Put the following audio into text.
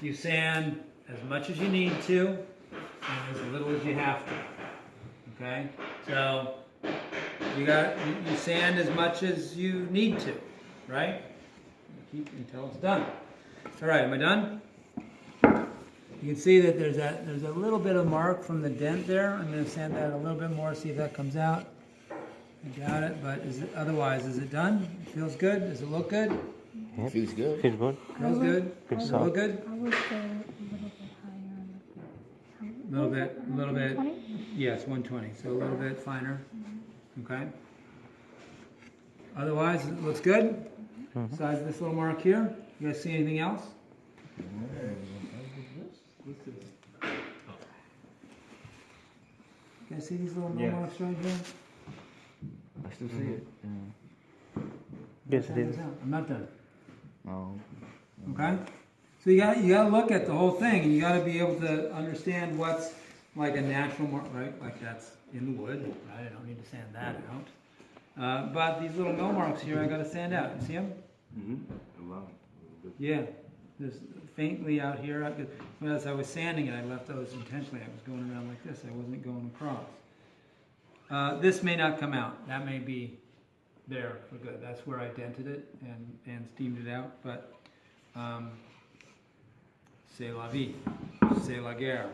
you sand as much as you need to and as little as you have to. Okay? So you sand as much as you need to, right? Keep until it's done. All right, am I done? You can see that there's a little bit of mark from the dent there. I'm going to sand that a little bit more, see if that comes out. I doubt it, but otherwise, is it done? It feels good? Does it look good? Yep. Feels good. Feels good. Feels good? Good Does it soft. look good? I would go a little bit higher. A little bit. 120? Yes, 120. So a little bit finer. Okay. Otherwise, it looks good. Besides this little mark here. You guys see anything else? You guys see these little marks right here? I still see it. Yes, Check it is. this out. I'm not done. Oh. Okay? So you gotta look at the whole thing, and you gotta be able to understand what's like a natural mark, right? Like that's in the wood, right? I don't need to sand that out. But these little mill marks here, I gotta sand out. You see them? Mm-hmm. Wow. Yeah. There's faintly out here. As I was sanding it, I left those intentionally. I was going around like this. I wasn't going across. This may not come out. That may be there for good. That's where I dented it and steamed it out. But c'est la vie, c'est la guerre.